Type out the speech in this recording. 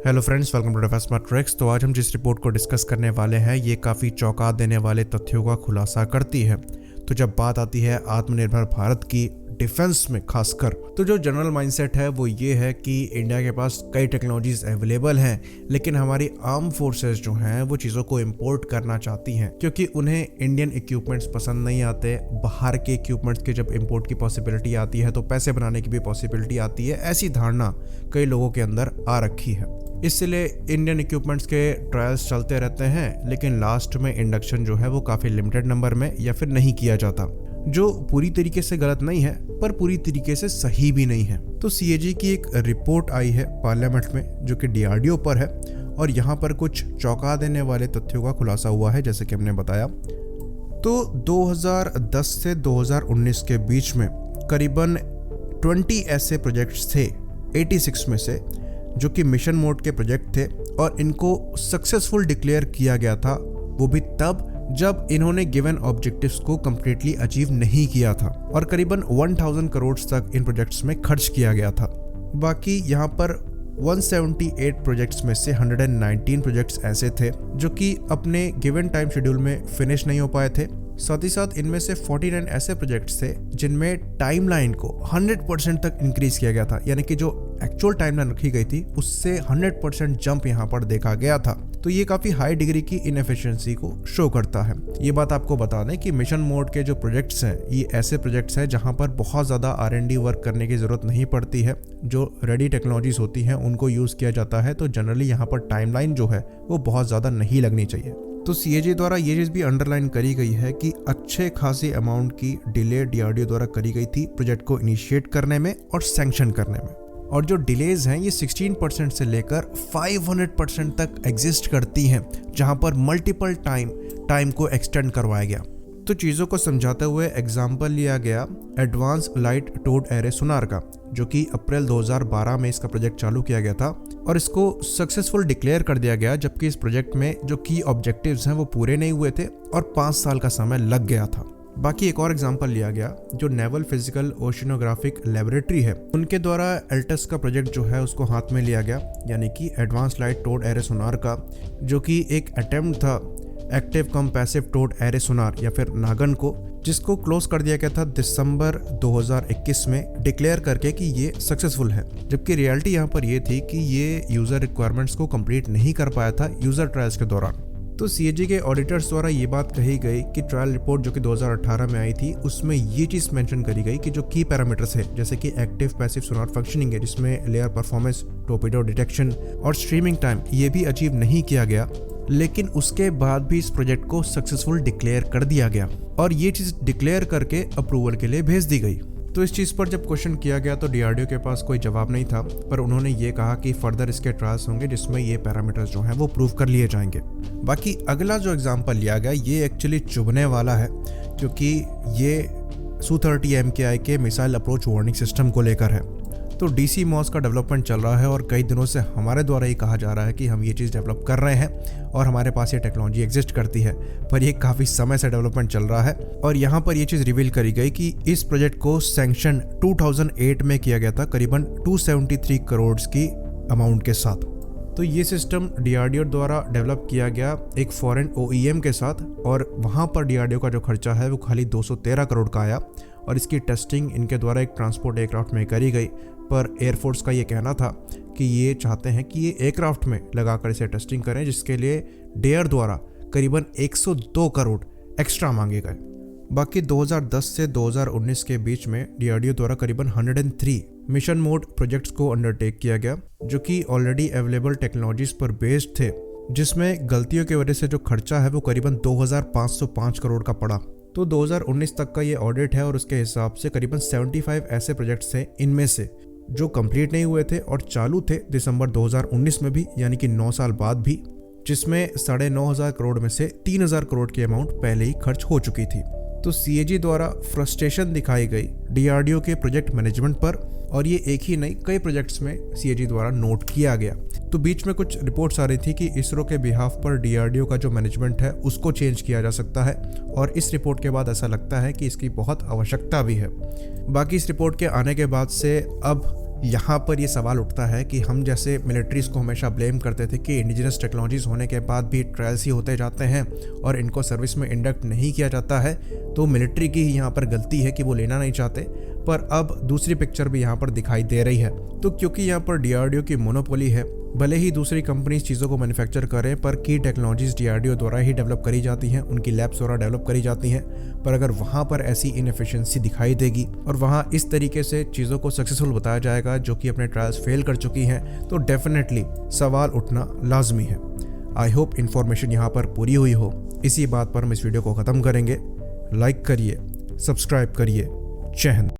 Hello friends, welcome to defence smart tricks. तो आज हम जिस रिपोर्ट को डिस्कस करने वाले हैं ये काफ़ी चौंका देने वाले तथ्यों का खुलासा करती है। तो जब बात आती है आत्मनिर्भर भारत की डिफेंस में खासकर, तो जो जनरल माइंडसेट है वो ये है कि इंडिया के पास कई टेक्नोलॉजीज अवेलेबल हैं, लेकिन हमारी आर्म फोर्सेस जो हैं वो चीज़ों को इंपोर्ट करना चाहती हैं क्योंकि उन्हें इंडियन इक्विपमेंट्स पसंद नहीं आते। बाहर के इक्विपमेंट्स के जब इंपोर्ट की पॉसिबिलिटी आती है तो पैसे बनाने की भी पॉसिबिलिटी आती है। ऐसी धारणा कई लोगों के अंदर आ रखी है। इसलिए इंडियन इक्विपमेंट्स के ट्रायल्स चलते रहते हैं, लेकिन लास्ट में इंडक्शन जो है वो काफ़ी लिमिटेड नंबर में या फिर नहीं किया जाता, जो पूरी तरीके से गलत नहीं है पर पूरी तरीके से सही भी नहीं है। तो सीएजी की एक रिपोर्ट आई है पार्लियामेंट में जो कि डीआरडीओ पर है, और यहाँ पर कुछ चौंका देने वाले तथ्यों का खुलासा हुआ है जैसे कि हमने बताया। तो 2010 से 2019 के बीच में करीबन 20 ऐसे प्रोजेक्ट्स थे 86 में से जो कि मिशन मोड के प्रोजेक्ट थे, और इनको सक्सेसफुल डिक्लेयर किया गया था, वो भी तब जब इन्होंने गिवन ऑब्जेक्टिव्स को कंप्लीटली अचीव नहीं किया था, और करीबन 1000 करोड़ तक इन प्रोजेक्ट्स में खर्च किया गया था। बाकी यहाँ पर 178 प्रोजेक्ट्स में से 119 प्रोजेक्ट्स ऐसे थे जो कि अपने गिवन टाइम शेड्यूल में फिनिश नहीं हो पाए थे। साथ ही साथ इनमें से 49 ऐसे प्रोजेक्ट्स थे जिनमें टाइमलाइन को 100% तक इंक्रीज किया गया था, यानी कि जो एक्चुअल टाइमलाइन रखी गई थी उससे 100% जंप यहाँ पर देखा गया था। तो ये काफ़ी हाई डिग्री की इनएफिशिएंसी को शो करता है। ये बात आपको बता दें कि मिशन मोड के जो प्रोजेक्ट्स हैं ये ऐसे प्रोजेक्ट्स हैं जहाँ पर बहुत ज़्यादा R&D वर्क करने की ज़रूरत नहीं पड़ती है। जो रेडी टेक्नोलॉजीज होती हैं उनको यूज़ किया जाता है, तो जनरली यहाँ पर टाइमलाइन जो है वो बहुत ज़्यादा नहीं लगनी चाहिए। तो सीएजी द्वारा ये चीज़ भी अंडरलाइन करी गई है कि अच्छे खासी अमाउंट की डिले डीआरडीओ द्वारा करी गई थी प्रोजेक्ट को इनिशिएट करने में और सैंक्शन करने में, और जो डिलेज हैं ये 16% से लेकर 500% तक एग्जिस्ट करती हैं, जहां पर मल्टीपल टाइम को एक्सटेंड करवाया गया। तो चीज़ों को समझाते हुए एग्जाम्पल लिया गया एडवांस लाइट टोड एरे सोनार का, जो कि अप्रैल 2012 में इसका प्रोजेक्ट चालू किया गया था और इसको सक्सेसफुल डिक्लेयर कर दिया गया, जबकि इस प्रोजेक्ट में जो की ऑब्जेक्टिव्स हैं वो पूरे नहीं हुए थे और 5 साल का समय लग गया था। बाकी एक और एग्जांपल लिया गया जो नेवल फिजिकल ओशिनोग्राफिक लेबोरेटरी है, उनके द्वारा एल्टस का प्रोजेक्ट जो है उसको हाथ में लिया गया, यानी कि एडवांस लाइट टोड एरे सोनार का, जो कि एक अटेम्प्ट था एक्टिव कम पैसिव टोड एरे सोनार या फिर नागन को, जिसको क्लोज कर दिया गया था दिसंबर 2021 में डिक्लेयर करके कि ये सक्सेसफुल है। जबकि रियलिटी यहाँ पर ये थी कि ये यूज़र रिक्वायरमेंट्स को कंप्लीट नहीं कर पाया था यूज़र ट्रायल्स के दौरान। तो सीएजी के ऑडिटर्स द्वारा ये बात कही गई कि ट्रायल रिपोर्ट जो कि 2018 में आई थी उसमें ये चीज़ मेंशन करी गई कि जो की पैरामीटर्स है जैसे कि एक्टिव पैसिव सोनार फंक्शनिंग है, जिसमें लेयर परफॉर्मेंस, टॉर्पेडो डिटेक्शन और स्ट्रीमिंग टाइम, ये भी अचीव नहीं किया गया, लेकिन उसके बाद भी इस प्रोजेक्ट को सक्सेसफुल डिक्लेयर कर दिया गया और ये चीज़ डिक्लेयर करके अप्रूवल के लिए भेज दी गई। तो इस चीज़ पर जब क्वेश्चन किया गया तो डीआरडीओ के पास कोई जवाब नहीं था, पर उन्होंने ये कहा कि फर्दर इसके ट्रायल्स होंगे जिसमें ये पैरामीटर्स जो हैं वो प्रूव कर लिए जाएंगे। बाकी अगला जो एग्जांपल लिया गया ये एक्चुअली चुभने वाला है, क्योंकि ये Su-30 MKI के मिसाइल अप्रोच वार्निंग सिस्टम को लेकर है। तो डीसी मॉस का डेवलपमेंट चल रहा है और कई दिनों से हमारे द्वारा ही कहा जा रहा है कि हम ये चीज़ डेवलप कर रहे हैं और हमारे पास ये टेक्नोलॉजी एग्जिस्ट करती है, पर ये काफ़ी समय से डेवलपमेंट चल रहा है। और यहाँ पर ये चीज़ रिवील करी गई कि इस प्रोजेक्ट को सैंक्शन 2008 में किया गया था करीबन 273 करोड़ की अमाउंट के साथ। तो ये सिस्टम डीआरडीओ द्वारा डेवलप किया गया एक फॉरेन OEM के साथ, और वहाँ पर डीआरडीओ का जो खर्चा है वो खाली 213 करोड़ का आया, और इसकी टेस्टिंग इनके द्वारा एक ट्रांसपोर्ट एयरक्राफ्ट में करी गई। पर एयरफोर्स का ये कहना था कि ये चाहते हैं कि ये एयरक्राफ्ट में लगाकर इसे टेस्टिंग करें, जिसके लिए डेयर द्वारा करीबन 102 करोड़ एक्स्ट्रा मांगे गए। बाकी 2010 से 2019 के बीच में डीआरडीओ द्वारा करीबन 103 मिशन मोड प्रोजेक्ट्स को अंडरटेक किया गया, जो कि ऑलरेडी अवेलेबल टेक्नोलॉजीज पर बेस्ड थे, जिसमें गलतियों की वजह से जो खर्चा है वो करीबन 2505 करोड़ का पड़ा। तो 2019 तक का ये ऑडिट है और उसके हिसाब से करीबन 75 ऐसे प्रोजेक्ट्स हैं इनमें से जो कंप्लीट नहीं हुए थे और चालू थे दिसंबर 2019 में भी, यानी कि 9 साल बाद भी, जिसमें 9,500 करोड़ में से 3,000 करोड़ की अमाउंट पहले ही खर्च हो चुकी थी। तो सीएजी द्वारा फ्रस्ट्रेशन दिखाई गई डीआरडीओ के प्रोजेक्ट मैनेजमेंट पर, और ये एक ही नहीं कई प्रोजेक्ट्स में सीएजी द्वारा नोट किया गया। तो बीच में कुछ रिपोर्ट्स आ रही थी कि इसरो के बिहाफ पर डीआरडीओ का जो मैनेजमेंट है उसको चेंज किया जा सकता है, और इस रिपोर्ट के बाद ऐसा लगता है कि इसकी बहुत आवश्यकता भी है। बाकी इस रिपोर्ट के आने के बाद से अब यहाँ पर ये सवाल उठता है कि हम जैसे मिलिट्रीज़ को हमेशा ब्लेम करते थे कि इंडिजिनस टेक्नोलॉजीज़ होने के बाद भी ट्रायल्स ही होते जाते हैं और इनको सर्विस में इंडक्ट नहीं किया जाता है, तो मिलिट्री की ही यहाँ पर गलती है कि वो लेना नहीं चाहते। पर अब दूसरी पिक्चर भी यहाँ पर दिखाई दे रही है। तो क्योंकि यहाँ पर DRDO की मोनोपोली है, भले ही दूसरी कंपनीज चीज़ों को मैन्युफैक्चर करें, पर की टेक्नोलॉजीज DRDO द्वारा ही डेवलप करी जाती हैं, उनकी लैब्स द्वारा डेवलप करी जाती हैं। पर अगर वहाँ पर ऐसी इनएफिशिएंसी दिखाई देगी और वहाँ इस तरीके से चीज़ों को सक्सेसफुल बताया जाएगा जो कि अपने ट्रायल्स फेल कर चुकी हैं, तो डेफिनेटली सवाल उठना लाजमी है। आई होप इन्फॉर्मेशन यहाँ पर पूरी हुई हो। इसी बात पर हम इस वीडियो को ख़त्म करेंगे। लाइक करिए, सब्सक्राइब करिए। जय हिंद।